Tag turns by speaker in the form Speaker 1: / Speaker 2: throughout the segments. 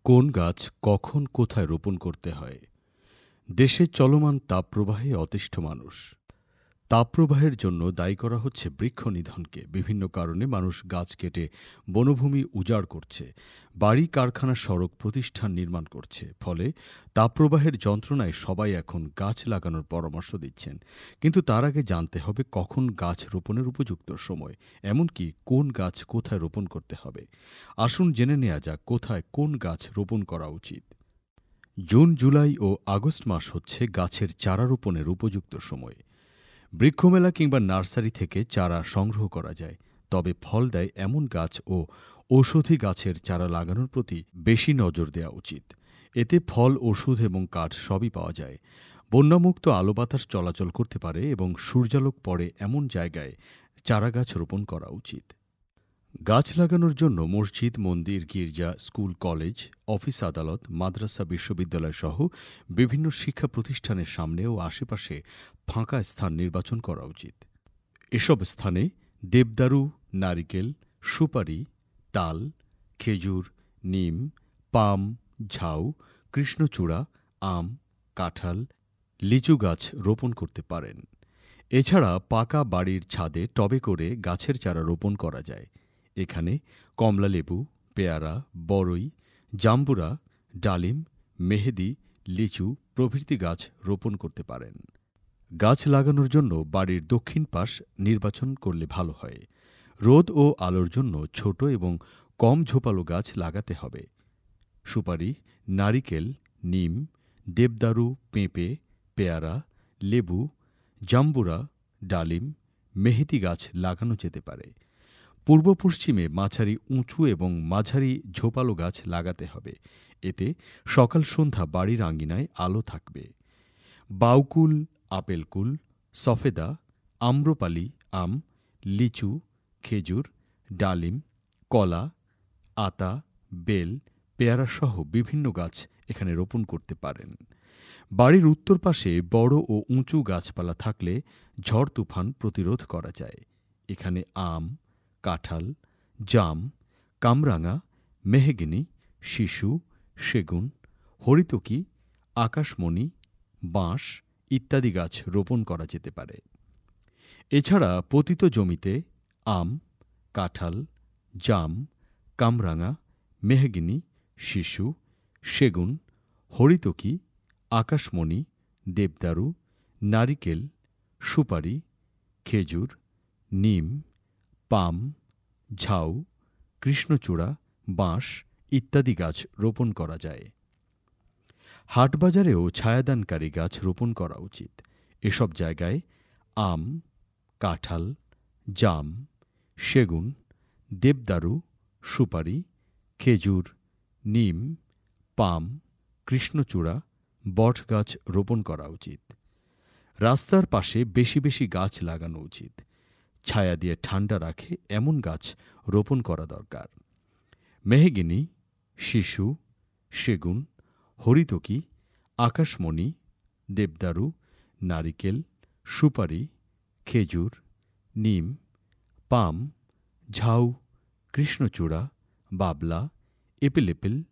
Speaker 1: কোন গাছ কখন কোথায় রোপণ করতে হয়? দেশে চলমান তাপপ্রবাহে অতিষ্ঠ মানুষ। তাপপ্রবাহের জন্য দায়ী করা হচ্ছে বৃক্ষ নিধনকে। বিভিন্ন কারণে মানুষ গাছ কেটে বনভূমি উজাড় করছে, বাড়ি, কারখানা, সড়ক, প্রতিষ্ঠান নির্মাণ করছে। ফলে তাপপ্রবাহের যন্ত্রণায় সবাই এখন গাছ লাগানোর পরামর্শ দিচ্ছেন। কিন্তু তার আগে জানতে হবে কখন গাছ রোপণের উপযুক্ত সময়, এমনকি কোন গাছ কোথায় রোপণ করতে হবে। আসুন জেনে নেওয়া যাক কোথায় কোন গাছ রোপণ করা উচিত। জুন, জুলাই ও আগস্ট মাস হচ্ছে গাছের চারা রোপণের উপযুক্ত সময়। বৃক্ষমেলা কিংবা নার্সারি থেকে চারা সংগ্রহ করা যায়। তবে ফল দেয় এমন গাছ ও ঔষধি গাছের চারা লাগানোর প্রতি বেশি নজর দেওয়া উচিত। এতে ফল, ওষুধ এবং কাঠ সবই পাওয়া যায়। বন্যামুক্ত আলো বাতাস চলাচল করতে পারে এবং সূর্যালোক পড়ে এমন জায়গায় চারাগাছ রোপণ করা উচিত। গাছ লাগানোর জন্য মসজিদ, মন্দির, গির্জা, স্কুল, কলেজ, অফিস, আদালত, মাদ্রাসা, বিশ্ববিদ্যালয় সহ বিভিন্ন শিক্ষা প্রতিষ্ঠানের সামনে ও আশেপাশে ফাঁকা স্থান নির্বাচন করা উচিত। এসব স্থানে দেবদারু, নারিকেল, সুপারি, তাল, খেজুর, নিম, পাম, ঝাউ, কৃষ্ণচূড়া, আম, কাঁঠাল, লিচু গাছ রোপণ করতে পারেন। এছাড়া পাকা বাড়ির ছাদে টবে করে গাছের চারা রোপণ করা যায়। এখানে কমলালেবু, পেয়ারা, বরই, জাম্বুরা, ডালিম, মেহেদি, লিচু প্রভৃতি গাছ রোপণ করতে পারেন। গাছ লাগানোর জন্য বাড়ির দক্ষিণ পাশ নির্বাচন করলে ভালো হয়। রোদ ও আলোর জন্য ছোট এবং কম ঝোপালো গাছ লাগাতে হবে। সুপারি, নারিকেল, নিম, দেবদারু, পেঁপে, পেয়ারা, লেবু, জাম্বুরা, ডালিম, মেহেদি গাছ লাগানো যেতে পারে। পূর্ব পশ্চিমে মাঝারি উঁচু এবং মাঝারি ঝোপালো গাছ লাগাতে হবে। এতে সকাল সন্ধ্যা বাড়ির আঙিনায় আলো থাকবে। বাউকুল, আপেলকুল, সফেদা, আম্রপালি, আম, লিচু, খেজুর, ডালিম, কলা, আতা, বেল, পেয়ারাসহ বিভিন্ন গাছ এখানে রোপণ করতে পারেন। বাড়ির উত্তর পাশে বড় ও উঁচু গাছপালা থাকলে ঝড় তুফান প্রতিরোধ করা যায়। এখানে আম, কাঁঠাল, জাম, কামরাঙা, মেহগিনি, শিশু, সেগুন, হরিতকি, আকাশমণি, বাঁশ ইত্যাদি গাছ রোপণ করা যেতে পারে। এছাড়া পতিত জমিতে আম, কাঁঠাল, জাম, কামরাঙা, মেহগিনি, শিশু, সেগুন, হরিতকি, আকাশমণি, দেবদারু, নারিকেল, সুপারি, খেজুর, নিম, পাম, ঝাউ, কৃষ্ণচূড়া, বাঁশ ইত্যাদি গাছ রোপণ করা যায়। হাটবাজারেও ছায়াদানকারী গাছ রোপণ করা উচিত। এসব জায়গায় আম, কাঁঠাল, জাম, সেগুন, দেবদারু, সুপারি, খেজুর, নিম, পাম, কৃষ্ণচূড়া, বটগাছ রোপণ করা উচিত। রাস্তার পাশে বেশি বেশি গাছ লাগানো উচিত। ছায়া দিয়ে ঠান্ডা রাখে এমন গাছ রোপণ করা দরকার। মেহগিনি, শিশু, সেগুন, হরিতকি, আকাশমণি, দেবদারু, নারিকেল, সুপারি, খেজুর, নিম, পাম, ঝাউ, কৃষ্ণচূড়া, বাবলা, এপেলেপেল,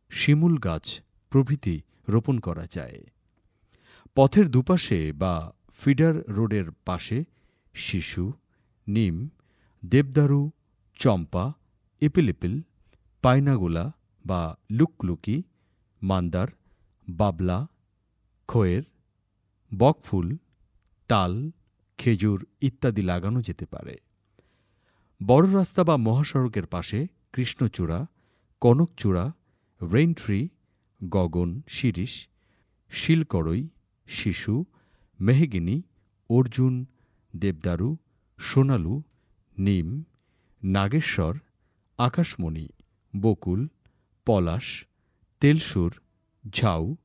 Speaker 1: শিমুল গাছ প্রভৃতি রোপণ করা যায়। পথের দুপাশে বা ফিডার রোডের পাশে শিশু, নিম, দেবদারু, চম্পা, এপেলেপেল, পাইনাগোলা বা লুকলুকি, মান্দার, বাবলা, খয়ের, বকফুল, তাল, খেজুর ইত্যাদি লাগানো যেতে পারে। বড় রাস্তা বা মহাসড়কের পাশে কৃষ্ণচূড়া, কনকচূড়া, রেইনট্রি, গগন শিরীষ, শিলকড়ই, শিশু, মেহগিনি, অর্জুন, দেবদারু, সোনালু, নিম, নাগেশ্বর, আকাশমণি, বকুল, পলাশ, তেলসুর, ঝাউ,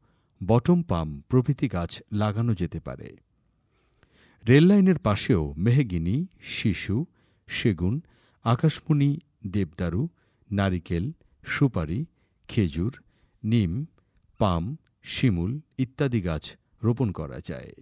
Speaker 1: বটম পাম প্রভৃতি গাছ লাগানো যেতে পারে। রেললাইনের পাশেও মেহগিনি, শিশু, সেগুন, আকাশমণি, দেবদারু, নারিকেল, সুপারি, খেজুর, নিম, পাম, শিমুল ইত্যাদি গাছ রোপণ করা যায়।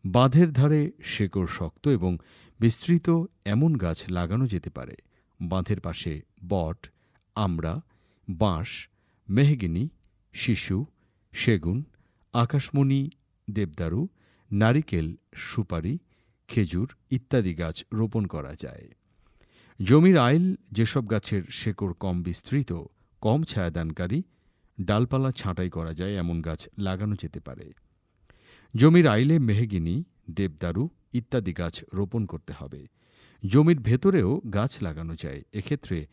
Speaker 1: বাঁধের ধারে শেকড় শক্ত এবং বিস্তৃত এমন গাছ লাগানো যেতে পারে। বাঁধের পাশে বট, আমড়া, বাঁশ, মেহগিনি, শিশু, সেগুন, আকাশমণি, দেবদারু, নারিকেল, সুপারি, খেজুর ইত্যাদি গাছ রোপণ করা যায়। জমির আইল যেসব গাছের শেকড় কম বিস্তৃত, কম ছায়াদানকারী, ডালপালা ছাঁটাই করা যায় এমন গাছ লাগানো যেতে পারে। জমির আইলে মেহগিনি, দেবদারু ইত্যাদি গাছ রোপণ করতে হবে। জমির ভেতরেও গাছ লাগানো যায়। এক্ষেত্রে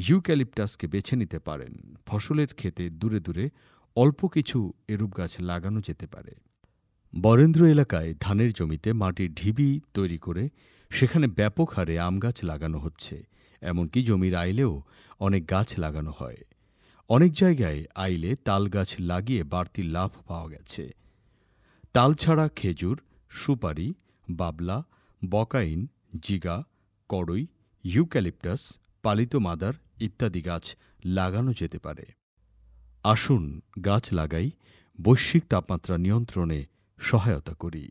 Speaker 1: ইউক্যালিপটাসকে বেছে নিতে পারেন। ফসলের ক্ষেতে দূরে দূরে অল্প কিছু এরূপ গাছ লাগানো যেতে পারে। বরেন্দ্র এলাকায় ধানের জমিতে মাটির ঢিবি তৈরি করে সেখানে ব্যাপক হারে আম গাছ লাগানো হচ্ছে। এমনকি জমির আইলেও অনেক গাছ লাগানো হয়। অনেক জায়গায় আইলে তাল গাছ লাগিয়ে বাড়তি লাভ পাওয়া গেছে। তাল ছাড়া খেজুর, সুপারি, বাবলা, বকাইন, জিগা, কড়ই, ইউক্যালিপটাস, পালিত মাদার ইত্যাদি গাছ লাগানো যেতে পারে। আসুন গাছ লাগাই, বৈশ্বিক তাপমাত্রা নিয়ন্ত্রণে সহায়তা করি।